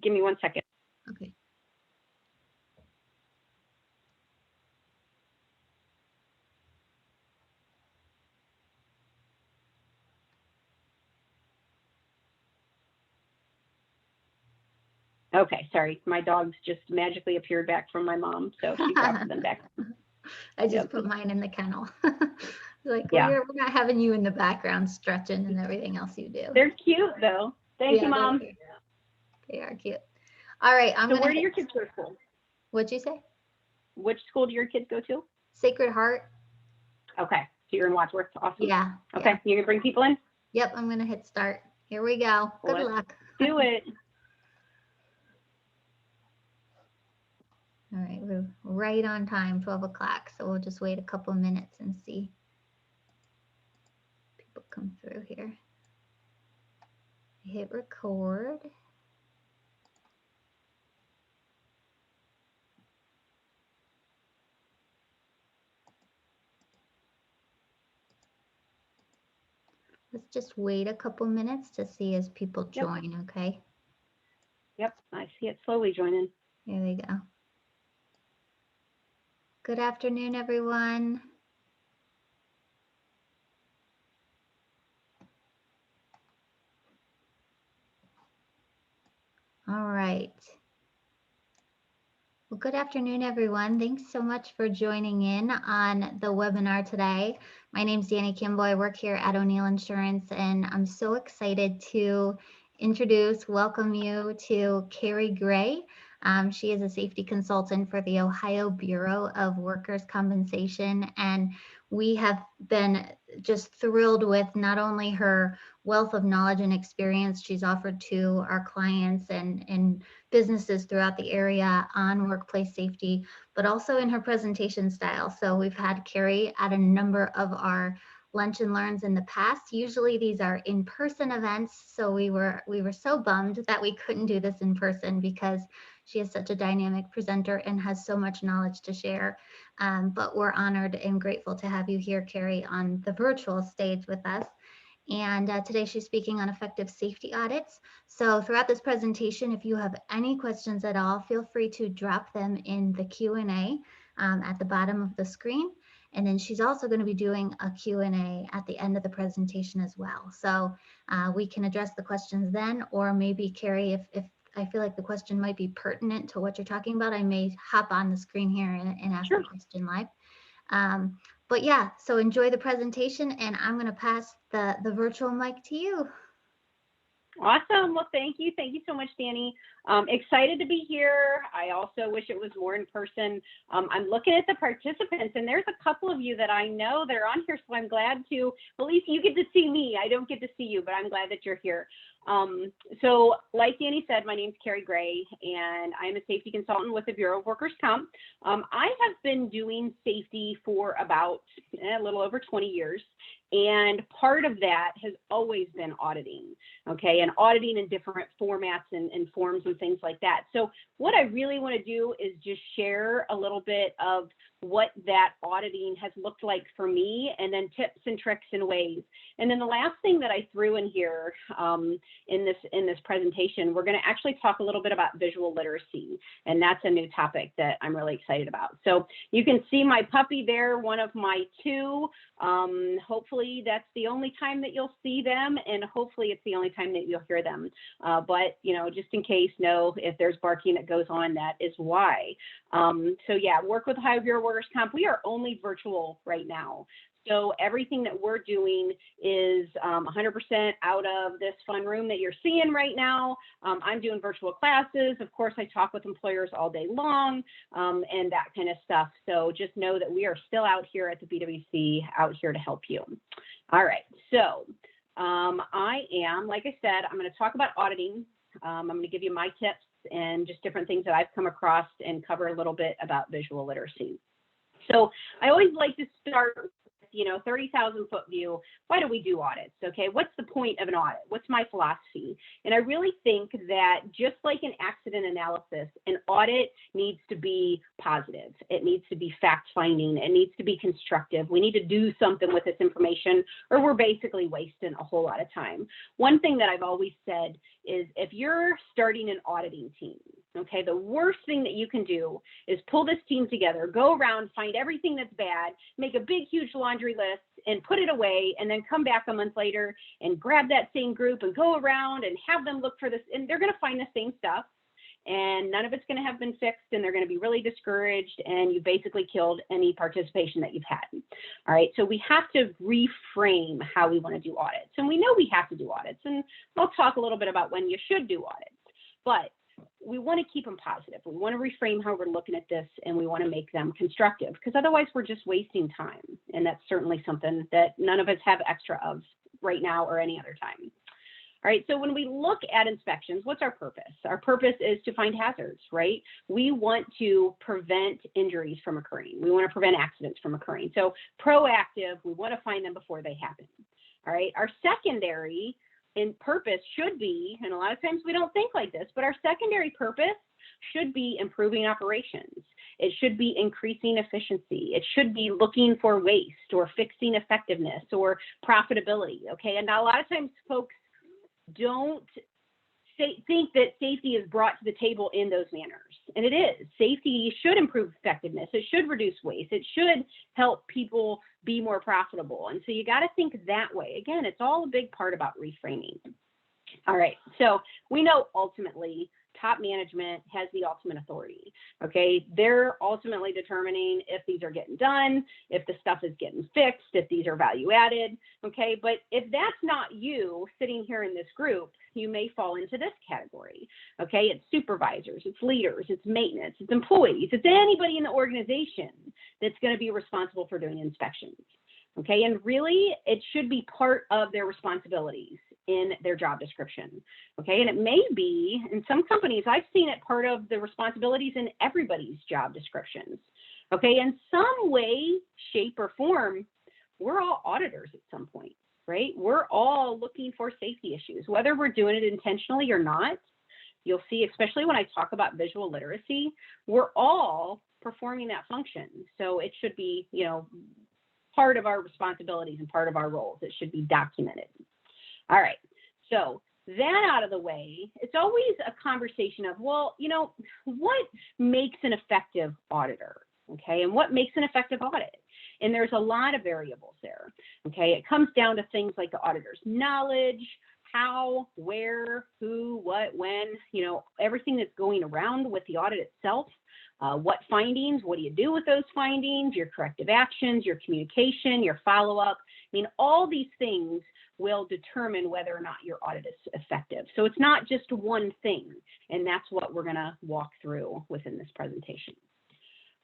give me 1 second. Okay. Okay, sorry. My dogs just magically appeared back from my mom, so she brought them back. I just put mine in the kennel. Like, yeah. we're not having you in the background stretching and everything else you do. They're cute, though. Thank you, Mom. They are cute. All right, so where do your kids go to school? What'd you say? Which school do your kids go to? Sacred Heart. Okay, so you're in Wadsworth. Awesome. Yeah. Okay, you gonna bring people in? Yep, I'm gonna hit start. Here we go. Good luck. Do it. All right, we're right on time, 12 o'clock. So we'll just wait a couple minutes and see people come through here. Hit record. Let's just wait a couple minutes to see as people join, okay? Yep, I see it slowly joining. Here we go. Good afternoon, everyone. All right. Well, good afternoon, everyone. Thanks so much for joining in on the webinar today. My name is Danny Kimball. I work here at O'Neill Insurance, and I'm so excited to welcome you to Cari Gray. She is a safety consultant for the Ohio Bureau of Workers' Compensation, and we have been just thrilled with not only her wealth of knowledge and experience she's offered to our clients and businesses throughout the area on workplace safety, but also in her presentation style. So we've had Cari at a number of our lunch and learns in the past. Usually these are in-person events, so we were so bummed that we couldn't do this in person because she is such a dynamic presenter and has so much knowledge to share. But we're honored and grateful to have you here, Cari, on the virtual stage with us. And today she's speaking on effective safety audits. So throughout this presentation, if you have any questions at all, feel free to drop them in the Q&A at the bottom of the screen. And then she's also going to be doing a Q&A at the end of the presentation as well. So we can address the questions then, or maybe Cari, if I feel like the question might be pertinent to what you're talking about, I may hop on the screen here and ask the question live. But yeah, so enjoy the presentation, and I'm going to pass the virtual mic to you. Awesome. Well, thank you. Thank you so much, Danny. Excited to be here. I also wish it was more in person. I'm looking at the participants, and there's a couple of you that I know that are on here, so I'm glad to, at least you get to see me. I don't get to see you, but I'm glad that you're here. So like Danny said, my name is Cari Gray, and I'm a safety consultant with the Bureau of Workers' Comp. I have been doing safety for about a little over 20 years. And part of that has always been auditing, okay, and auditing in different formats and forms and things like that. So what I really want to do is just share a little bit of what that auditing has looked like for me, and then tips and tricks and ways. And then the last thing that I threw in here in this presentation, we're going to actually talk a little bit about visual literacy, and that's a new topic that I'm really excited about. So you can see my puppy there, one of my two. Hopefully that's the only time that you'll see them, and hopefully it's the only time that you'll hear them. But you know, just in case, know if there's barking that goes on, that is why. So yeah, work with Ohio Bureau of Workers' Comp. We are only virtual right now. So everything that we're doing is 100% out of this fun room that you're seeing right now. I'm doing virtual classes. Of course, I talk with employers all day long and that kind of stuff. So just know that we are still out here at the BWC, out here to help you. All right. So I am, like I said, I'm going to talk about auditing. I'm going to give you my tips and just different things that I've come across and cover a little bit about visual literacy. So I always like to start 30,000 foot view, why do we do audits? Okay, what's the point of an audit? What's my philosophy? And I really think that just like an accident analysis, an audit needs to be positive. It needs to be fact-finding. It needs to be constructive. We need to do something with this information, or we're basically wasting a whole lot of time. One thing that I've always said is if you're starting an auditing team, okay, the worst thing that you can do is pull this team together, go around, find everything that's bad, make a big, huge laundry list and put it away, and then come back a month later and grab that same group and go around and have them look for this. And they're going to find the same stuff, and none of it's going to have been fixed, and they're going to be really discouraged, and you basically killed any participation that you've had. All right, so we have to reframe how we want to do audits. And we know we have to do audits, and I'll talk a little bit about when you should do audits. But we want to keep them positive. We want to reframe how we're looking at this, and we want to make them constructive, because otherwise we're just wasting time. And that's certainly something that none of us have extra of right now or any other time. All right, so when we look at inspections, what's our purpose? Our purpose is to find hazards, right? We want to prevent injuries from occurring. We want to prevent accidents from occurring. So proactive, we want to find them before they happen. All right, our secondary purpose should be, and a lot of times we don't think like this, but our secondary purpose should be improving operations. It should be increasing efficiency. It should be looking for waste or fixing effectiveness or profitability, okay? And a lot of times folks don't think that safety is brought to the table in those manners. And it is. Safety should improve effectiveness. It should reduce waste. It should help people be more profitable. And so you got to think that way. Again, it's all a big part about reframing. All right. So we know ultimately top management has the ultimate authority. Okay. They're ultimately determining if these are getting done, if the stuff is getting fixed, if these are value added. Okay. But if that's not you sitting here in this group, you may fall into this category. Okay. It's supervisors, it's leaders, it's maintenance, it's employees, it's anybody in the organization that's going to be responsible for doing inspections. Okay. And really, it should be part of their responsibilities in their job description. Okay. And it may be, in some companies, I've seen it part of the responsibilities in everybody's job descriptions. Okay. In some way, shape, or form, we're all auditors at some point, right? We're all looking for safety issues, whether we're doing it intentionally or not. You'll see, especially when I talk about visual literacy, we're all performing that function. So it should be, part of our responsibilities and part of our roles. It should be documented. All right, so that out of the way, it's always a conversation of, well, what makes an effective auditor, okay? And what makes an effective audit? And there's a lot of variables there, okay? It comes down to things like the auditor's knowledge, how, where, who, what, when, everything that's going around with the audit itself. What findings, what do you do with those findings, your corrective actions, your communication, your follow-up. I mean, all these things will determine whether or not your audit is effective. So it's not just one thing, and that's what we're going to walk through within this presentation.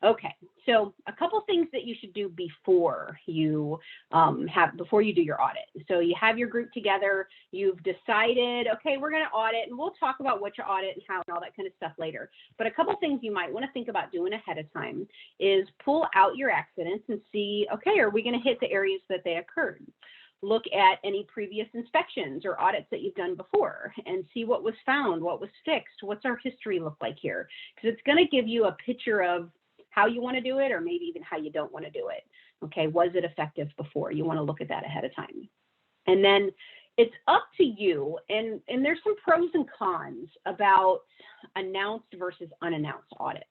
Okay, so a couple things that you should do before you do your audit. So you have your group together, you've decided, okay, we're going to audit, and we'll talk about what you audit and how and all that kind of stuff later. But a couple things you might want to think about doing ahead of time is pull out your accidents and see, okay, are we going to hit the areas that they occurred? Look at any previous inspections or audits that you've done before and see what was found, what was fixed, what's our history look like here? Because it's going to give you a picture of how you want to do it, or maybe even how you don't want to do it. Okay, was it effective before? You want to look at that ahead of time. And then it's up to you, and there's some pros and cons about announced versus unannounced audits.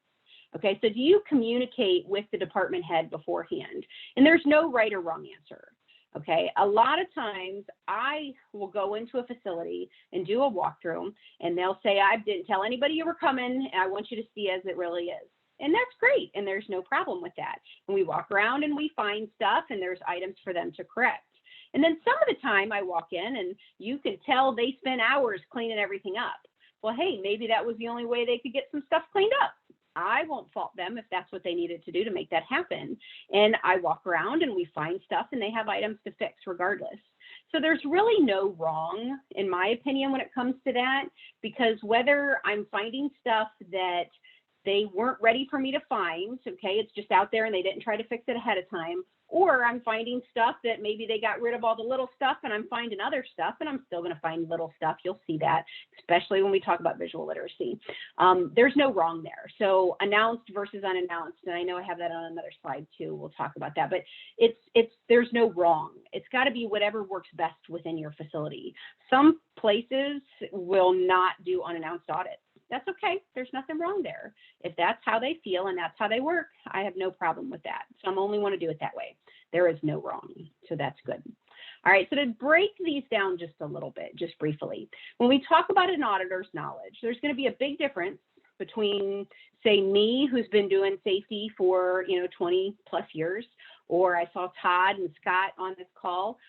Okay, so do you communicate with the department head beforehand? And there's no right or wrong answer. Okay, a lot of times I will go into a facility and do a walkthrough, and they'll say, I didn't tell anybody you were coming, and I want you to see as it really is. And that's great, and there's no problem with that. And we walk around and we find stuff, and there's items for them to correct. And then some of the time I walk in and you can tell they spent hours cleaning everything up. Well, hey, maybe that was the only way they could get some stuff cleaned up. I won't fault them if that's what they needed to do to make that happen. And I walk around and we find stuff, and they have items to fix regardless. So there's really no wrong, in my opinion, when it comes to that, because whether I'm finding stuff that they weren't ready for me to find, okay, it's just out there and they didn't try to fix it ahead of time, or I'm finding stuff that maybe they got rid of all the little stuff and I'm finding other stuff and I'm still going to find little stuff. You'll see that, especially when we talk about visual literacy. There's no wrong there. So announced versus unannounced, and I know I have that on another slide too. We'll talk about that, but there's no wrong. It's got to be whatever works best within your facility. Some places will not do unannounced audits. That's okay. There's nothing wrong there. If that's how they feel and that's how they work, I have no problem with that. Some only want to do it that way. There is no wrong. So that's good. All right. So to break these down just a little bit, just briefly, when we talk about an auditor's knowledge, there's going to be a big difference between, say, me, who's been doing safety for, 20 plus years, or I saw Todd and Scott on this call.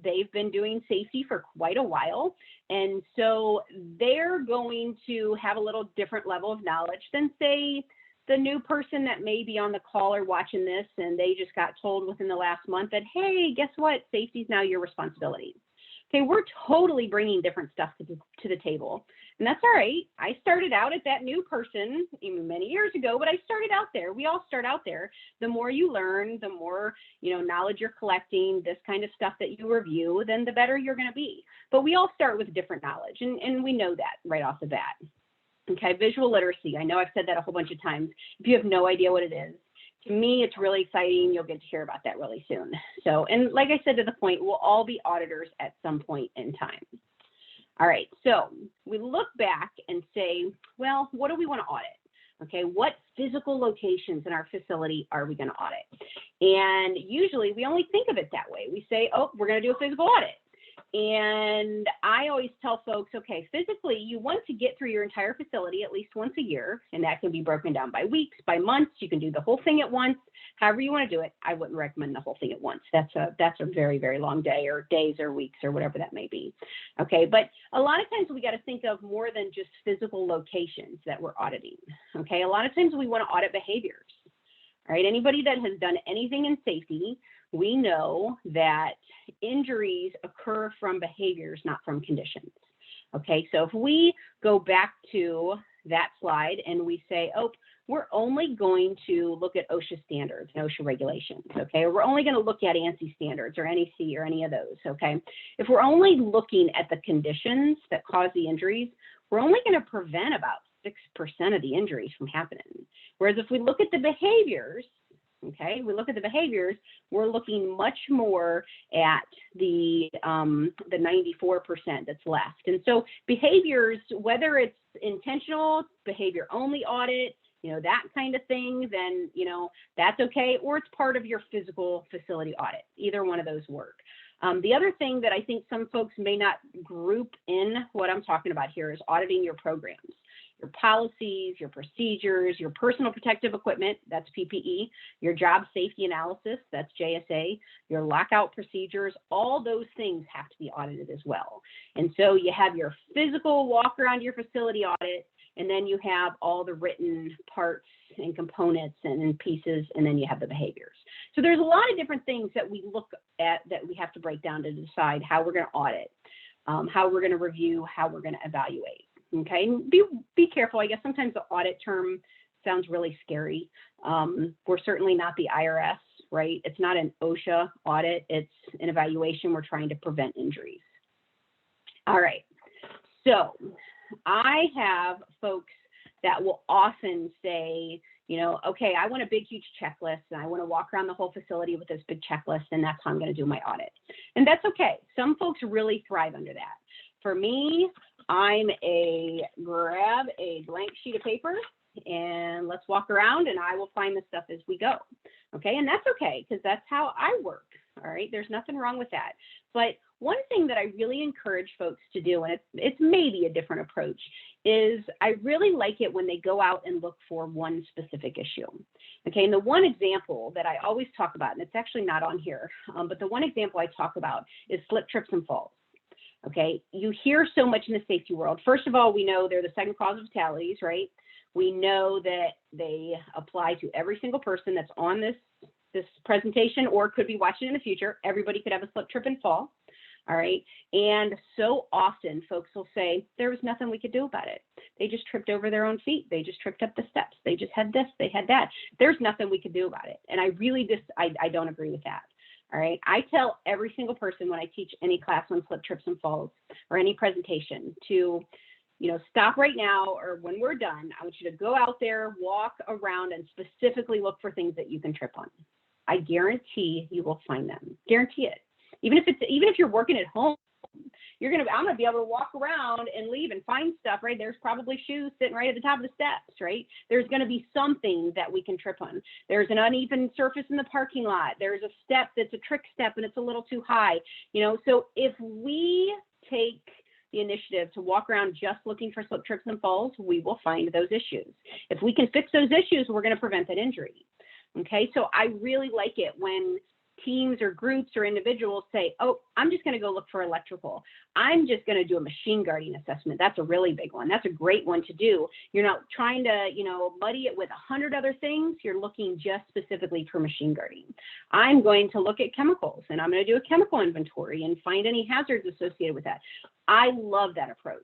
They've been doing safety for quite a while. And so they're going to have a little different level of knowledge than, say, the new person that may be on the call or watching this, and they just got told within the last month that, hey, guess what? Safety is now your responsibility. Okay, we're totally bringing different stuff to the table. And that's all right. I started out as that new person even many years ago, but I started out there. We all start out there. The more you learn, the more, knowledge you're collecting, this kind of stuff that you review, then the better you're going to be. But we all start with different knowledge, and we know that right off the bat. Okay, visual literacy. I know I've said that a whole bunch of times. If you have no idea what it is, to me, it's really exciting. You'll get to hear about that really soon. So, and like I said to the point, we'll all be auditors at some point in time. All right, so we look back and say, well, what do we want to audit? Okay, what physical locations in our facility are we going to audit? And usually we only think of it that way. We say, oh, we're going to do a physical audit. And I always tell folks, okay, physically, you want to get through your entire facility at least once a year, and that can be broken down by weeks, by months. You can do the whole thing at once, however you want to do it. I wouldn't recommend the whole thing at once. That's a very, very long day, or days or weeks or whatever that may be. Okay, but a lot of times we got to think of more than just physical locations that we're auditing. Okay, a lot of times we want to audit behaviors. All right, anybody that has done anything in safety, we know that injuries occur from behaviors, not from conditions. Okay, so if we go back to that slide and we say, oh, we're only going to look at OSHA standards and OSHA regulations, okay? Or we're only going to look at ANSI standards or NEC or any of those, okay? If we're only looking at the conditions that cause the injuries, we're only going to prevent about 6% of the injuries from happening. Whereas if we look at the behaviors, okay, we're looking much more at the 94% that's left. And so behaviors, whether it's intentional, behavior only audit, that kind of thing, then, that's okay, or it's part of your physical facility audit. Either one of those work. The other thing that I think some folks may not group in what I'm talking about here is auditing your programs, your policies, your procedures, your personal protective equipment, that's PPE, your job safety analysis, that's JSA, your lockout procedures, all those things have to be audited as well. And so you have your physical walk around your facility audit, and then you have all the written parts and components and pieces, and then you have the behaviors. So there's a lot of different things that we look at that we have to break down to decide how we're going to audit, how we're going to review, how we're going to evaluate. Okay, be careful. I guess sometimes the audit term sounds really scary. We're certainly not the IRS, right? It's not an OSHA audit. It's an evaluation. We're trying to prevent injuries. All right, so I have folks that will often say, okay, I want a big, huge checklist, and I want to walk around the whole facility with this big checklist, and that's how I'm going to do my audit. And that's okay. Some folks really thrive under that. For me, I'm grab a blank sheet of paper and let's walk around, and I will find the stuff as we go. Okay, and that's okay, because that's how I work. All right, there's nothing wrong with that. But one thing that I really encourage folks to do, and it's maybe a different approach, is I really like it when they go out and look for one specific issue. Okay, and the one example that I always talk about, and it's actually not on here, but the one example I talk about is slip, trips, and falls. Okay, you hear so much in the safety world. First of all, we know they're the second cause of fatalities, right? We know that they apply to every single person that's on this presentation or could be watching in the future. Everybody could have a slip, trip, and fall. All right. And so often folks will say, there was nothing we could do about it. They just tripped over their own feet. They just tripped up the steps. They just had this, they had that. There's nothing we could do about it. And I really I don't agree with that. All right. I tell every single person when I teach any class on slip, trips, and falls or any presentation to, stop right now, or when we're done, I want you to go out there, walk around, and specifically look for things that you can trip on. I guarantee you will find them. Guarantee it. Even if you're working at home, I'm gonna be able to walk around and leave and find stuff, right? There's probably shoes sitting right at the top of the steps, right? There's gonna be something that we can trip on. There's an uneven surface in the parking lot. There's a step that's a trick step and it's a little too high, So if we take the initiative to walk around just looking for slip, trips, and falls, we will find those issues. If we can fix those issues, we're gonna prevent that injury. Okay, so I really like it when teams or groups or individuals say, oh, I'm just going to go look for electrical. I'm just going to do a machine guarding assessment. That's a really big one. That's a great one to do. You're not trying to, muddy it with 100 other things. You're looking just specifically for machine guarding. I'm going to look at chemicals and I'm going to do a chemical inventory and find any hazards associated with that. I love that approach.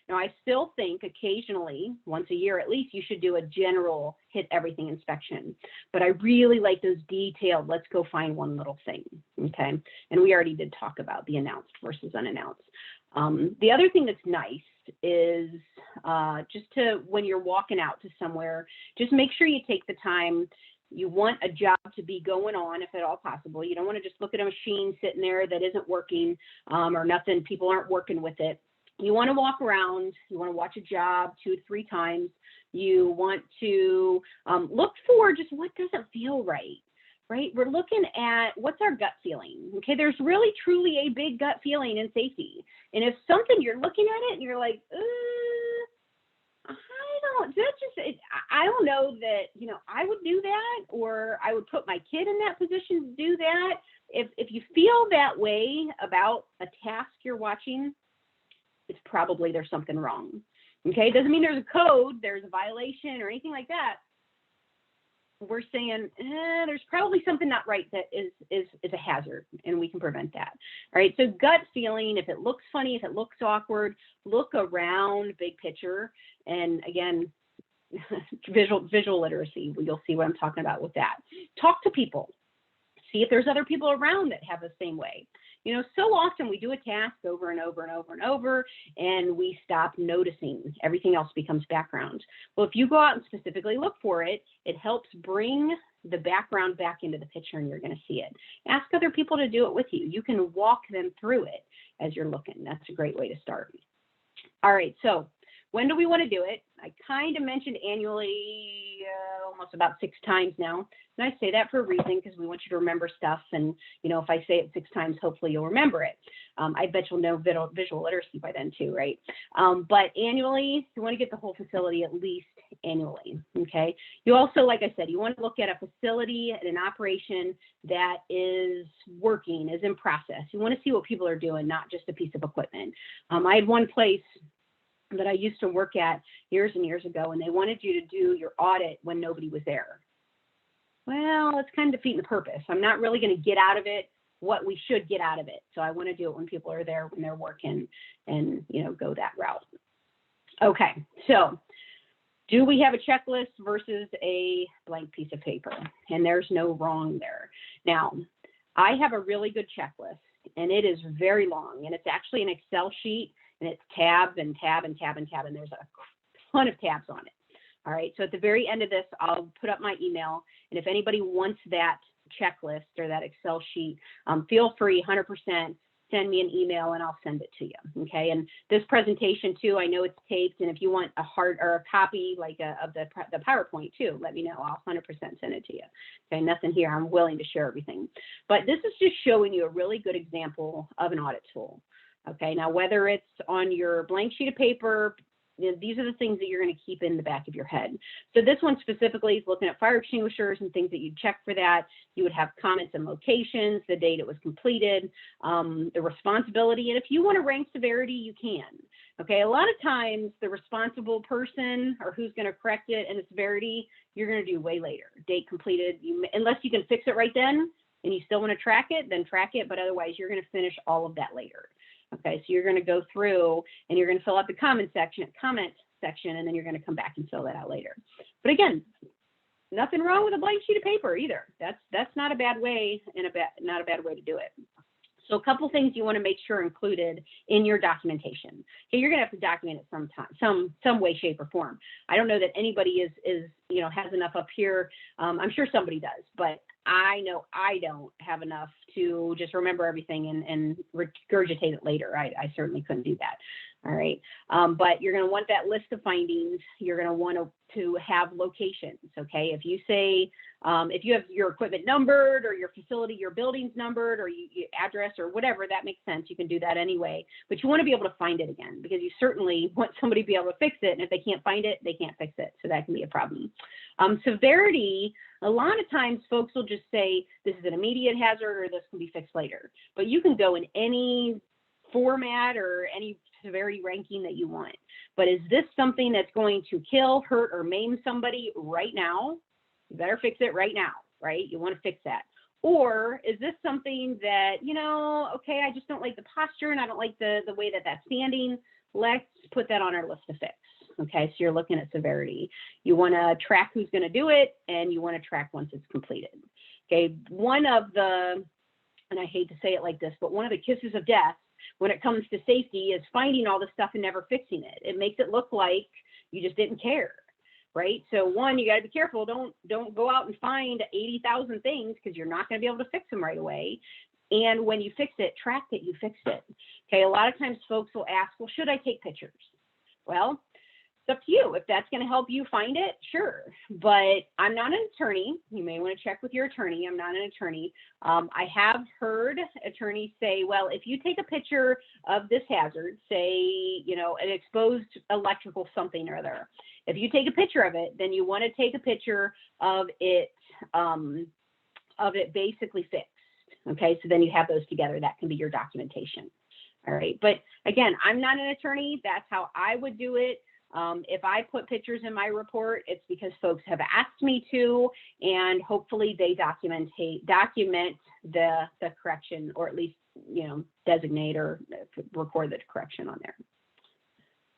Now, I still think occasionally, once a year at least, you should do a general hit everything inspection. But I really like those detailed, let's go find one little thing, okay? And we already did talk about the announced versus unannounced. The other thing that's nice is just when you're walking out to somewhere, just make sure you take the time. You want a job to be going on, if at all possible. You don't want to just look at a machine sitting there that isn't working or nothing, people aren't working with it. You want to walk around, you want to watch a job 2 to 3 times. You want to look for just what doesn't feel right? We're looking at what's our gut feeling. Okay, there's really truly a big gut feeling in safety. And if something, you're looking at it and you're like, I don't know that, I would do that, or I would put my kid in that position to do that. If you feel that way about a task you're watching, it's probably there's something wrong. Okay, it doesn't mean there's a code, there's a violation or anything like that. We're saying there's probably something not right that is a hazard, and we can prevent that. All right, so gut feeling, if it looks funny, if it looks awkward, look around, big picture, and again, visual literacy. You'll see what I'm talking about with that. Talk to people. See if there's other people around that have the same way. So often we do a task over and over and over and over, and we stop noticing. Everything else becomes background. Well, if you go out and specifically look for it, it helps bring the background back into the picture, and you're going to see it. Ask other people to do it with you. You can walk them through it as you're looking. That's a great way to start. All right, so when do we want to do it? I kind of mentioned annually almost about 6 times now. And I say that for a reason, because we want you to remember stuff. And, if I say it 6 times, hopefully you'll remember it. I bet you'll know visual literacy by then too, right? But annually, you want to get the whole facility at least annually, okay? You also, like I said, you want to look at a facility and an operation that is working, is in process. You want to see what people are doing, not just a piece of equipment. I had one place that I used to work at years and years ago, and they wanted you to do your audit when nobody was there. Well, it's kind of defeating the purpose. I'm not really going to get out of it what we should get out of it. So I want to do it when people are there, when they're working, and go that route. Okay, so do we have a checklist versus a blank piece of paper? And there's no wrong there. Now, I have a really good checklist, and it is very long, and it's actually an Excel sheet. And it's tab and tab and tab and tab, and there's a ton of tabs on it. All right, so at the very end of this, I'll put up my email, and if anybody wants that checklist or that Excel sheet, feel free, 100%, send me an email and I'll send it to you, okay? And this presentation too, I know it's taped, and if you want a hard or a copy like of the PowerPoint too, let me know. I'll 100% send it to you. Okay, nothing here. I'm willing to share everything. But this is just showing you a really good example of an audit tool. Okay, now whether it's on your blank sheet of paper, these are the things that you're going to keep in the back of your head. So this one specifically is looking at fire extinguishers and things that you'd check for that. You would have comments and locations, the date it was completed, the responsibility, and if you want to rank severity, you can. Okay, a lot of times the responsible person or who's going to correct it and the severity, you're going to do way later. Date completed, unless you can fix it right then, and you still want to track it, then track it, but otherwise you're going to finish all of that later. Okay, so you're going to go through and you're going to fill out the comment section, and then you're going to come back and fill that out later. But again, nothing wrong with a blank sheet of paper either. That's not a bad way, and not a bad way to do it. So a couple things you want to make sure included in your documentation. Okay, you're going to have to document it sometime, some way, shape, or form. I don't know that anybody has enough up here. I'm sure somebody does, but I know I don't have enough to just remember everything and regurgitate it later. I certainly couldn't do that. All right. But you're going to want that list of findings. You're going to want to have locations. Okay. If you say, if you have your equipment numbered, or your facility, your building's numbered, or your address, or whatever, that makes sense. You can do that anyway, but you want to be able to find it again, because you certainly want somebody to be able to fix it. And if they can't find it, they can't fix it. So that can be a problem. Severity, a lot of times folks will just say, this is an immediate hazard, or this can be fixed later. But you can go in any format or any severity ranking that you want. But is this something that's going to kill, hurt, or maim somebody right now? You better fix it right now, right? You want to fix that. Or is this something that, okay, I just don't like the posture and I don't like the way that that's standing. Let's put that on our list to fix. Okay, so you're looking at severity. You want to track who's going to do it, and you want to track once it's completed. Okay, one of the, and I hate to say it like this, but one of the kisses of death when it comes to safety is finding all the stuff and never fixing it. It makes it look like you just didn't care, right? So one, you got to be careful. Don't go out and find 80,000 things, because you're not going to be able to fix them right away. And when you fix it, track that you fixed it. Okay, a lot of times folks will ask, well, should I take pictures? Well, it's up to you. If that's going to help you find it, sure. But I'm not an attorney. You may want to check with your attorney. I'm not an attorney. I have heard attorneys say, well, if you take a picture of this hazard, say, an exposed electrical something or other, if you take a picture of it, then you want to take a picture of it basically fixed. Okay, so then you have those together. That can be your documentation. All right. But again, I'm not an attorney. That's how I would do it. If I put pictures in my report, it's because folks have asked me to, and hopefully they document the correction, or at least, designate or record the correction on there.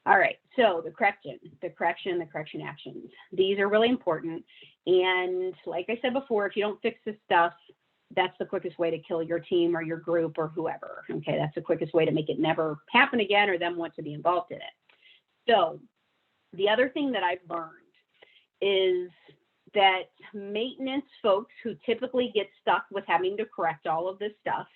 All right, so the correction actions. These are really important. And like I said before, if you don't fix this stuff, that's the quickest way to kill your team or your group or whoever. Okay, that's the quickest way to make it never happen again, or them want to be involved in it. So the other thing that I've learned is that maintenance folks who typically get stuck with having to correct all of this stuff,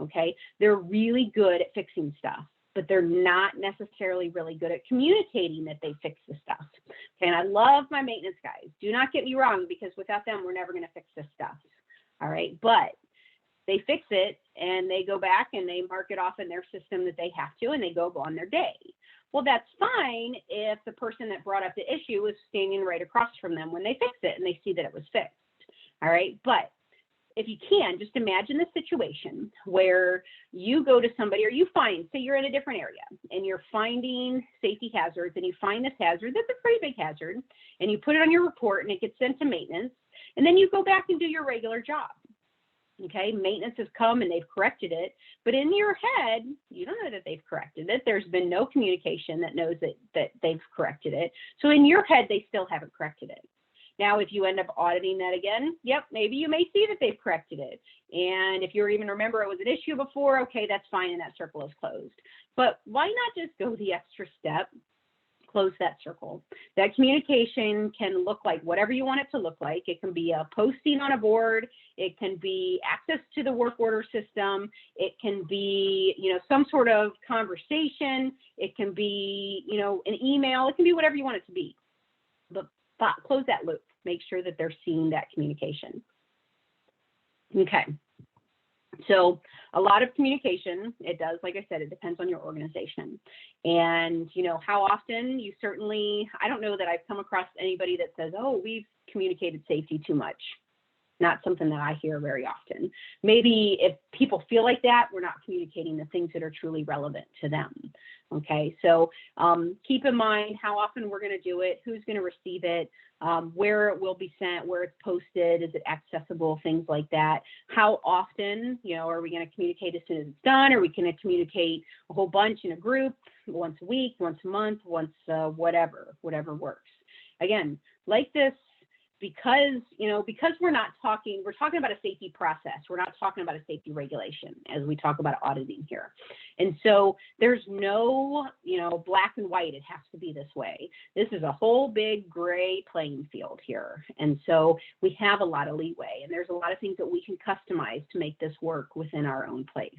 okay, they're really good at fixing stuff, but they're not necessarily really good at communicating that they fix the stuff. Okay, and I love my maintenance guys. Do not get me wrong, because without them, we're never going to fix this stuff. All right, but they fix it and they go back and they mark it off in their system that they have to, and they go on their day. Well, that's fine if the person that brought up the issue was standing right across from them when they fixed it and they see that it was fixed. All right, but if you can, just imagine the situation where you go to somebody, or you find, say you're in a different area and you're finding safety hazards, and you find this hazard that's a pretty big hazard, and you put it on your report and it gets sent to maintenance, and then you go back and do your regular job. Okay, maintenance has come and they've corrected it, but in your head, you don't know that they've corrected it. There's been no communication that knows that they've corrected it. So in your head, they still haven't corrected it. Now, if you end up auditing that again, yep, maybe you may see that they've corrected it. And if you even remember it was an issue before, okay, that's fine, and that circle is closed. But why not just go the extra step? Close that circle. That communication can look like whatever you want it to look like. It can be a posting on a board. It can be access to the work order system. It can be, some sort of conversation. It can be, an email. It can be whatever you want it to be. But close that loop. Make sure that they're seeing that communication. Okay. So a lot of communication, it does, like I said, it depends on your organization. And, how often you certainly, I don't know that I've come across anybody that says, oh, we've communicated safety too much. Not something that I hear very often. Maybe if people feel like that, we're not communicating the things that are truly relevant to them. Okay, so keep in mind how often we're going to do it, who's going to receive it, where it will be sent, where it's posted, is it accessible, things like that. How often, are we going to communicate as soon as it's done? Are we going to communicate a whole bunch in a group, once a week, once a month, once whatever works. Again, like this, because we're talking about a safety process. We're not talking about a safety regulation as we talk about auditing here. And so there's no, black and white, it has to be this way. This is a whole big gray playing field here. And so we have a lot of leeway, and there's a lot of things that we can customize to make this work within our own place.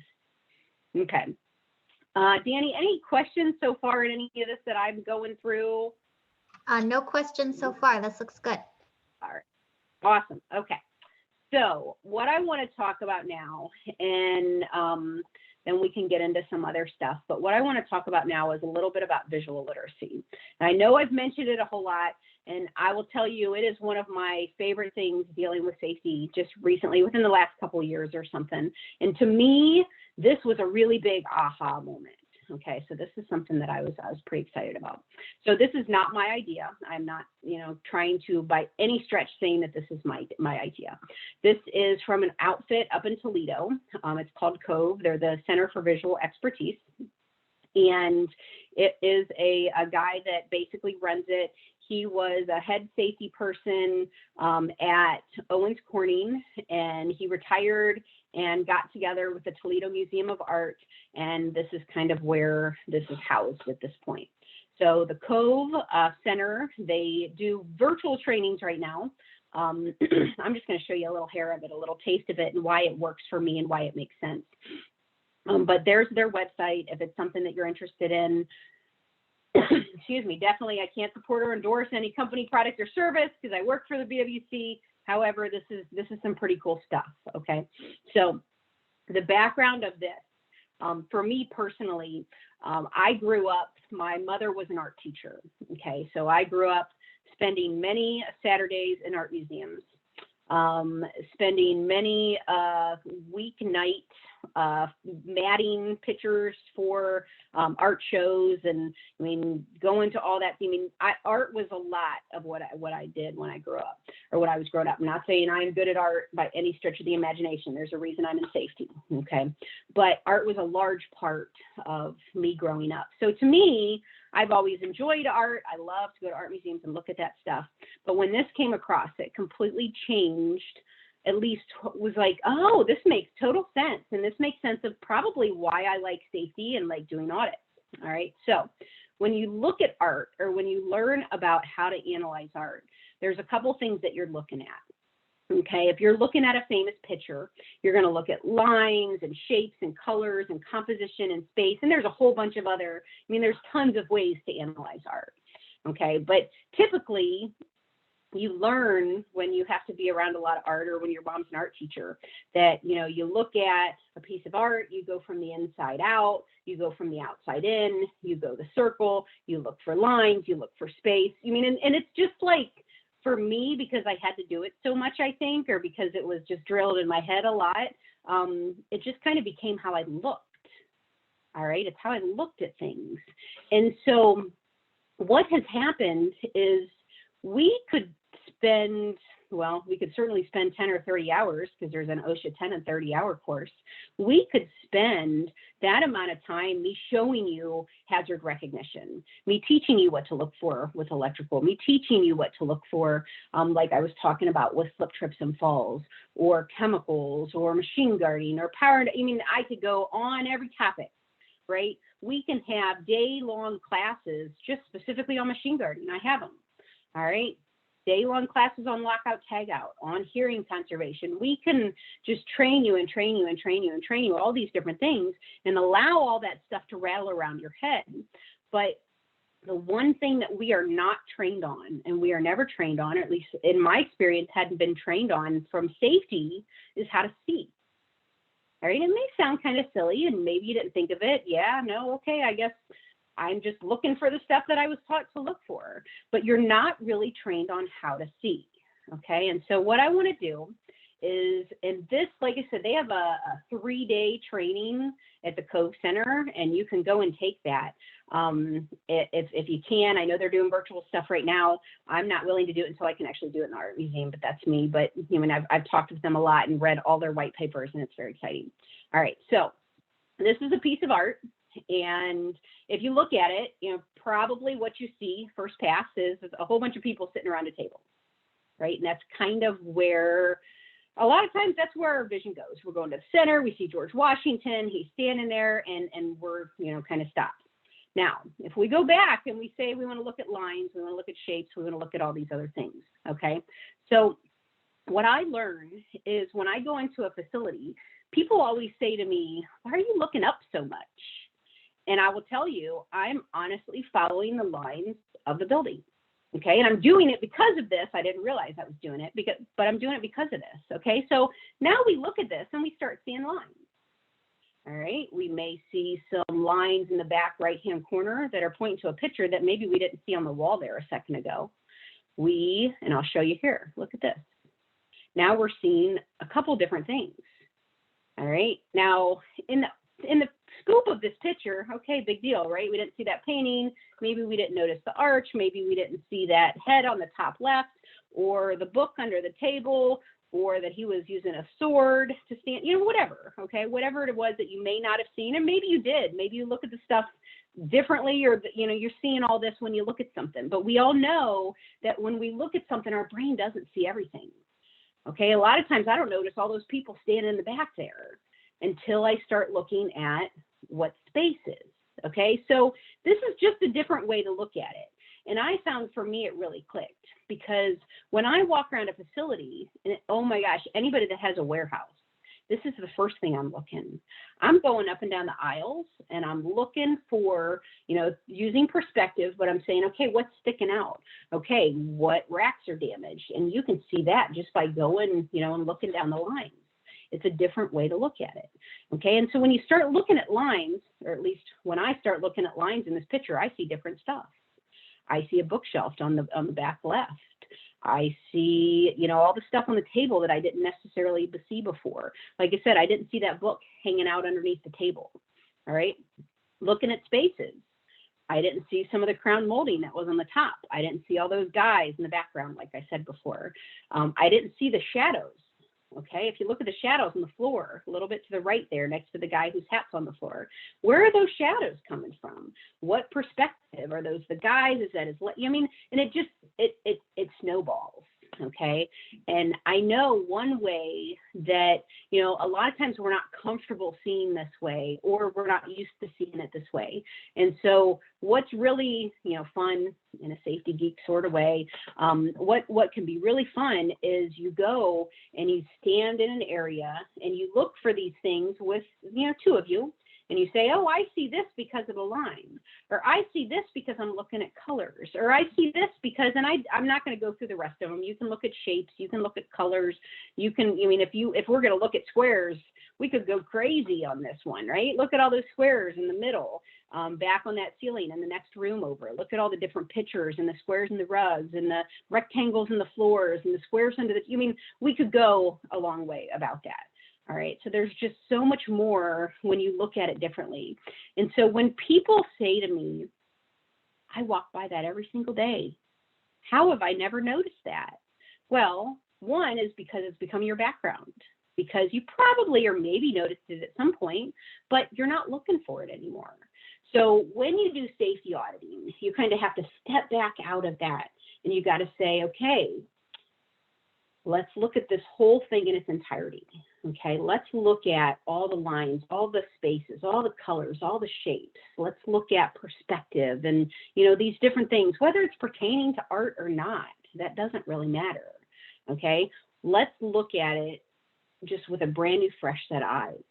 Okay. Danny, any questions so far in any of this that I'm going through? No questions so far. This looks good. All right. Awesome. Okay. So what I want to talk about now, and then we can get into some other stuff, but what I want to talk about now is a little bit about visual literacy. And I know I've mentioned it a whole lot, and I will tell you it is one of my favorite things dealing with safety just recently, within the last couple of years or something. And to me, this was a really big aha moment. Okay, so this is something that I was pretty excited about. So this is not my idea. I'm not, trying to by any stretch saying that this is my idea. This is from an outfit up in Toledo. It's called Cove. They're the Center for Visual Expertise, and it is a guy that basically runs it. He was a head safety person at Owens Corning, and he retired and got together with the Toledo Museum of Art, and this is kind of where this is housed at this point. So the Cove Center, they do virtual trainings right now. I'm just going to show you a little hair of it, a little taste of it, and why it works for me and why it makes sense. But there's their website if it's something that you're interested in. Excuse me, definitely I can't support or endorse any company, product, or service because I work for the BWC. However, this is some pretty cool stuff, okay? So the background of this, for me personally, I grew up, my mother was an art teacher, okay? So I grew up spending many Saturdays in art museums, spending many weeknight matting pictures for art shows, and going to all that. Art was a lot of what I did when I grew up, or when I was growing up. I'm not saying I'm good at art by any stretch of the imagination. There's a reason I'm in safety, okay? But art was a large part of me growing up. So to me, I've always enjoyed art. I love to go to art museums and look at that stuff. But when this came across, it completely changed, at least was like, oh, this makes total sense. And this makes sense of probably why I like safety and like doing audits. All right. So when you look at art, or when you learn about how to analyze art, there's a couple things that you're looking at. Okay, if you're looking at a famous picture, you're going to look at lines and shapes and colors and composition and space. And there's a whole bunch of other, there's tons of ways to analyze art. Okay, but typically you learn when you have to be around a lot of art, or when your mom's an art teacher, that, you look at a piece of art, you go from the inside out, you go from the outside in, you go the circle, you look for lines, you look for space. And it's just like, for me, because I had to do it so much, I think, or because it was just drilled in my head a lot, it just kind of became how I looked. All right, it's how I looked at things. And so what has happened is we could certainly spend 10 or 30 hours, because there's an OSHA 10 and 30-hour course. We could spend that amount of time me showing you hazard recognition, me teaching you what to look for with electrical, me teaching you what to look for, like I was talking about with slip, trips, and falls, or chemicals, or machine guarding, or power. I could go on every topic, right? We can have day-long classes just specifically on machine guarding. I have them, all right? Day-long classes on lockout, tagout, on hearing conservation. We can just train you and train you and train you and train you all these different things, and allow all that stuff to rattle around your head. But the one thing that we are not trained on, and we are never trained on, or at least in my experience hadn't been trained on from safety, is how to see. All right, it may sound kind of silly, and maybe you didn't think of it. Yeah, no, okay, I guess I'm just looking for the stuff that I was taught to look for, but you're not really trained on how to see, okay? And so what I want to do is, and this, like I said, they have a 3-day training at the Cove Center, and you can go and take that if you can. I know they're doing virtual stuff right now. I'm not willing to do it until I can actually do it in the art museum, but that's me. But I've talked with them a lot and read all their white papers, and it's very exciting. All right, so this is a piece of art, and if you look at it, probably what you see first pass is a whole bunch of people sitting around a table, right? And that's kind of where, a lot of times that's where our vision goes. We're going to the center, we see George Washington, he's standing there, and we're, kind of stopped. Now, if we go back and we say we want to look at lines, we want to look at shapes, we want to look at all these other things, okay? So what I learned is when I go into a facility, people always say to me, why are you looking up so much? And I will tell you, I'm honestly following the lines of the building. Okay, and I'm doing it because of this. I didn't realize I was doing it, but I'm doing it because of this. Okay, so now we look at this and we start seeing lines. All right, we may see some lines in the back right-hand corner that are pointing to a picture that maybe we didn't see on the wall there a second ago. And I'll show you here, look at this. Now we're seeing a couple different things. All right, now in the scoop of this picture, okay, big deal, right? We didn't see that painting. Maybe we didn't notice the arch. Maybe we didn't see that head on the top left, or the book under the table, or that he was using a sword to stand, whatever, okay? Whatever it was that you may not have seen, and maybe you did. Maybe you look at the stuff differently, or, you're seeing all this when you look at something. But we all know that when we look at something, our brain doesn't see everything, okay? A lot of times I don't notice all those people standing in the back there until I start looking at what space is, okay? So this is just a different way to look at it. And I found for me, it really clicked, because when I walk around a facility, and oh my gosh, anybody that has a warehouse, this is the first thing I'm looking. I'm going up and down the aisles, and I'm looking for, using perspective, but I'm saying, okay, what's sticking out? Okay, what racks are damaged? And you can see that just by going, and looking down the lines. It's a different way to look at it, okay? And so when you start looking at lines, or at least when I start looking at lines in this picture, I see different stuff. I see a bookshelf on the back left. I see, all the stuff on the table that I didn't necessarily see before. Like I said, I didn't see that book hanging out underneath the table, all right? Looking at spaces, I didn't see some of the crown molding that was on the top. I didn't see all those guys in the background, like I said before. I didn't see the shadows. Okay, if you look at the shadows on the floor, a little bit to the right there, next to the guy whose hat's on the floor, where are those shadows coming from? What perspective are those? The guys? Is that his? And it snowballs. Okay, and I know one way that a lot of times we're not comfortable seeing this way, or we're not used to seeing it this way. And so, what's really fun in a safety geek sort of way, what can be really fun is you go and you stand in an area and you look for these things with two of you, and you say, oh, I see this because of a line, or I see this because I'm looking at colors, or I see this because, and I'm not going to go through the rest of them. You can look at shapes, you can look at colors, you can, if we're going to look at squares, we could go crazy on this one, right? Look at all those squares in the middle, back on that ceiling in the next room over. Look at all the different pictures and the squares in the rugs and the rectangles in the floors and the squares under the, we could go a long way about that. All right, so there's just so much more when you look at it differently. And so when people say to me, I walk by that every single day, how have I never noticed that? Well, one is because it's become your background, because you probably or maybe noticed it at some point, but you're not looking for it anymore. So when you do safety auditing, you kind of have to step back out of that, and you got to say, okay, let's look at this whole thing in its entirety. Okay, let's look at all the lines, all the spaces, all the colors, all the shapes. Let's look at perspective and, these different things, whether it's pertaining to art or not, that doesn't really matter. Okay, let's look at it just with a brand new, fresh set of eyes.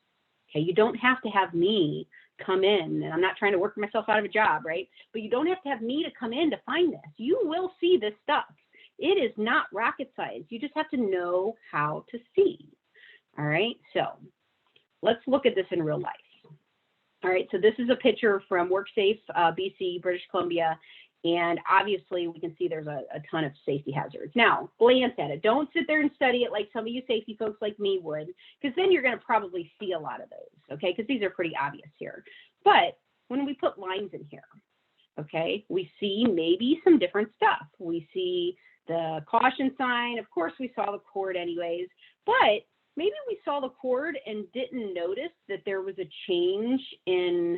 Okay, you don't have to have me come in, and I'm not trying to work myself out of a job, right? But you don't have to have me to come in to find this. You will see this stuff. It is not rocket science. You just have to know how to see. All right, so let's look at this in real life. All right, so this is a picture from WorkSafe, BC, British Columbia, And obviously, we can see there's a ton of safety hazards. Now, glance at it. Don't sit there and study it like some of you safety folks like me would, because then you're going to probably see a lot of those, okay? Because these are pretty obvious here. But when we put lines in here, okay, we see maybe some different stuff. We see the caution sign. Of course, we saw the cord anyways, but maybe we saw the cord and didn't notice that there was a change in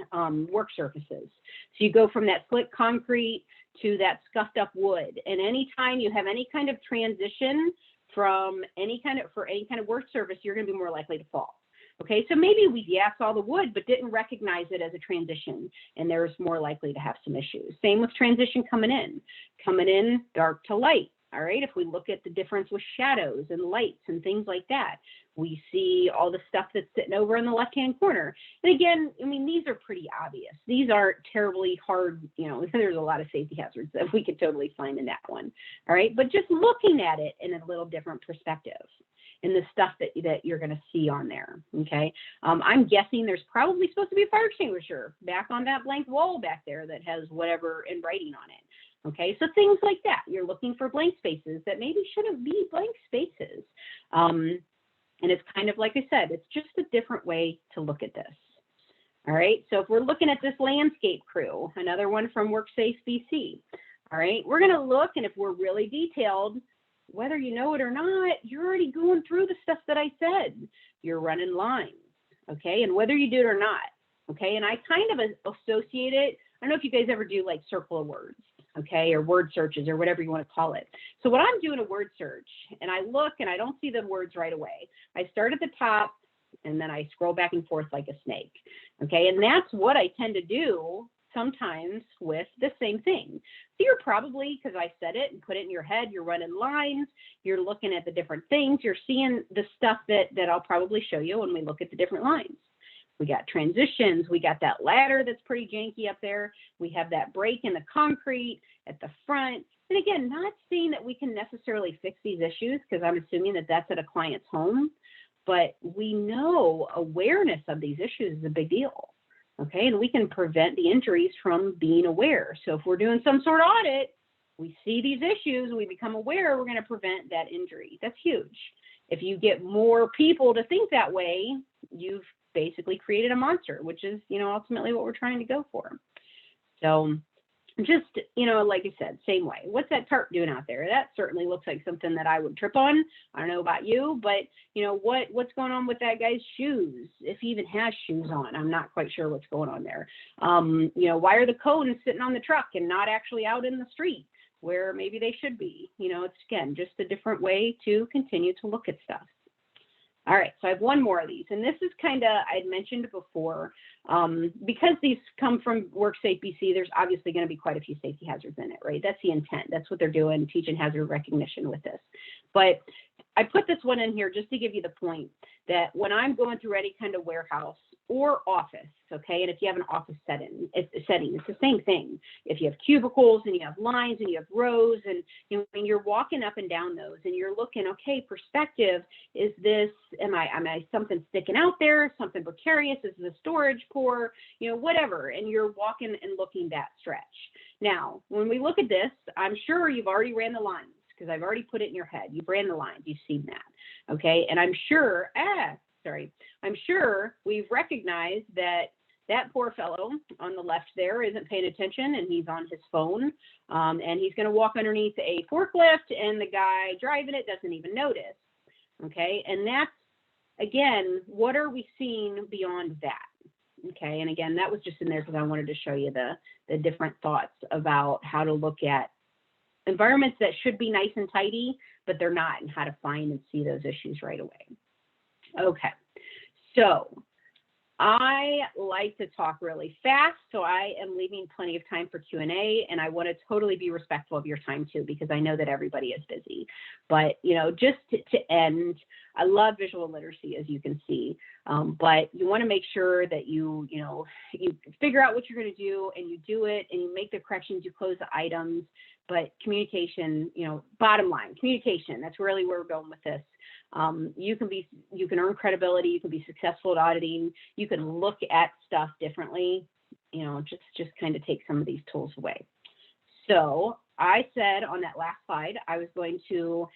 work surfaces. So you go from that slick concrete to that scuffed up wood. And anytime you have any kind of transition from any kind of work surface, you're going to be more likely to fall. Okay, so maybe we saw the wood, but didn't recognize it as a transition, and there's more likely to have some issues. Same with transition coming in dark to light. All right, if we look at the difference with shadows and lights and things like that, we see all the stuff that's sitting over in the left-hand corner. And again, I mean, these are pretty obvious. These aren't terribly hard, there's a lot of safety hazards that we could totally find in that one. All right, but just looking at it in a little different perspective in the stuff that you're going to see on there, okay? I'm guessing there's probably supposed to be a fire extinguisher back on that blank wall back there that has whatever in writing on it, okay? So things like that. You're looking for blank spaces that maybe shouldn't be blank spaces. And it's kind of like I said, it's just a different way to look at this. All right, so if we're looking at this landscape crew, another one from WorkSafe BC, all right, we're going to look, and if we're really detailed, whether you know it or not, you're already going through the stuff that I said. You're running lines, okay? And whether you do it or not, okay? And I kind of associate it. I don't know if you guys ever do like circle of words, okay? Or word searches or whatever you want to call it. So when I'm doing a word search and I look and I don't see the words right away, I start at the top and then I scroll back and forth like a snake, okay? And that's what I tend to do sometimes with the same thing. So you're probably, because I said it and put it in your head, you're running lines, you're looking at the different things, you're seeing the stuff that I'll probably show you when we look at the different lines. We got transitions, we got that ladder that's pretty janky up there, we have that break in the concrete at the front. And again, not saying that we can necessarily fix these issues, because I'm assuming that that's at a client's home, but we know awareness of these issues is a big deal. Okay, and we can prevent the injuries from being aware. So if we're doing some sort of audit, we see these issues, we become aware, we're going to prevent that injury. That's huge. If you get more people to think that way, you've basically created a monster, which is, ultimately what we're trying to go for. So just, like I said, same way. What's that tarp doing out there? That certainly looks like something that I would trip on. I don't know about you, but what's going on with that guy's shoes? If he even has shoes on, I'm not quite sure what's going on there. Why are the cones sitting on the truck and not actually out in the street where maybe they should be? It's, again, just a different way to continue to look at stuff. All right, so I have one more of these, and this is kind of, I'd mentioned before, because these come from WorkSafe BC, there's obviously going to be quite a few safety hazards in it, right? That's the intent. That's what they're doing, teaching hazard recognition with this. But I put this one in here just to give you the point that when I'm going through any kind of warehouse or office, okay, and if you have an office setting, it's the same thing. If you have cubicles and you have lines and you have rows and you're walking up and down those and you're looking, okay, perspective, is this, am I something sticking out there, something precarious, is the storage poor, whatever, and you're walking and looking that stretch. Now, when we look at this, I'm sure you've already ran the lines, because I've already put it in your head. You've ran the lines, you've seen that, okay? And I'm sure, I'm sure we've recognized that poor fellow on the left there isn't paying attention and he's on his phone, and he's gonna walk underneath a forklift and the guy driving it doesn't even notice, okay? And that's, again, what are we seeing beyond that? Okay, and again, that was just in there because I wanted to show you the different thoughts about how to look at environments that should be nice and tidy, but they're not, and how to find and see those issues right away. Okay, so I like to talk really fast, so I am leaving plenty of time for Q&A, and I want to totally be respectful of your time too, because I know that everybody is busy. But, just to end, I love visual literacy, as you can see, but you want to make sure that you figure out what you're going to do, and you do it, and you make the corrections, you close the items. But communication, bottom line, communication, that's really where we're going with this. You can earn credibility, you can be successful at auditing, you can look at stuff differently, just kind of take some of these tools away. So I said on that last slide, I was going to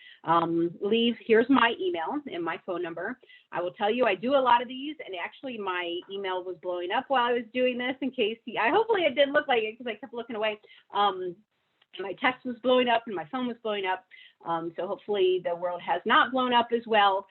leave, here's my email and my phone number. I will tell you, I do a lot of these, and actually my email was blowing up while I was doing this in case, hopefully it didn't look like it because I kept looking away. My text was blowing up and my phone was blowing up. So hopefully the world has not blown up as well,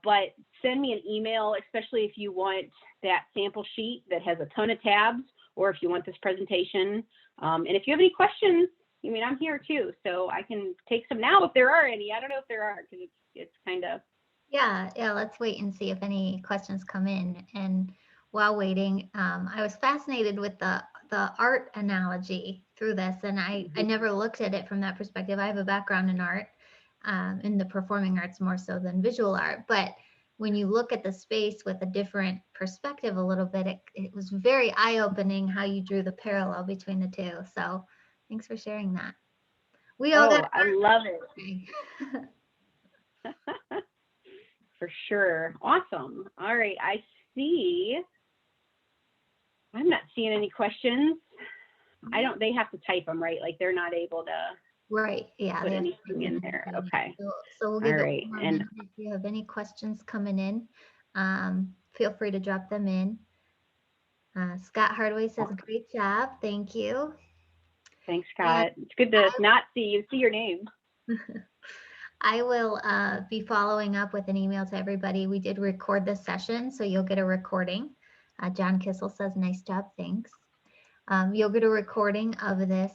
but send me an email, especially if you want that sample sheet that has a ton of tabs, or if you want this presentation. And if you have any questions, I'm here too, so I can take some now if there are any. I don't know if there are, because it's kind of. Yeah, let's wait and see if any questions come in. And while waiting, I was fascinated with the art analogy through this, and I never looked at it from that perspective. I have a background in art, in the performing arts more so than visual art, but when you look at the space with a different perspective a little bit, it was very eye-opening how you drew the parallel between the two. So thanks for sharing that. We all got I love it. For sure. Awesome. All right. I'm not seeing any questions. They have to type them, right? Like they're not able to. Right. Yeah. Put anything in there. Okay. So we'll give it 1 more minute. If you have any questions coming in, feel free to drop them in. Scott Hardaway says, great job. Thank you. Thanks, Scott. It's good to not see your name. I will be following up with an email to everybody. We did record this session, so you'll get a recording. John Kissel says, nice job, thanks. You'll get a recording of this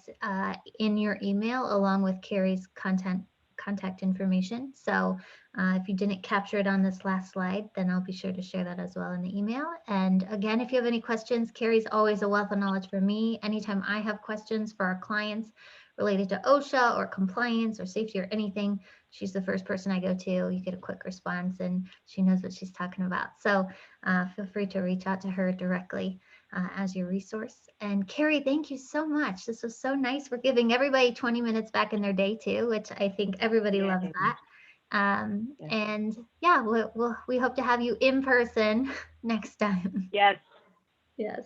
in your email along with Cari's contact information. So if you didn't capture it on this last slide, then I'll be sure to share that as well in the email. And again, if you have any questions, Cari's always a wealth of knowledge for me. Anytime I have questions for our clients related to OSHA or compliance or safety or anything, she's the first person I go to. You get a quick response and she knows what she's talking about. So feel free to reach out to her directly as your resource. And Cari, thank you so much. This was so nice. We're giving everybody 20 minutes back in their day too, which I think everybody loves that. And yeah, we hope to have you in person next time. Yes. Yes.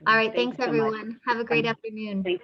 All right. Thanks everyone. Have a great afternoon. Thanks.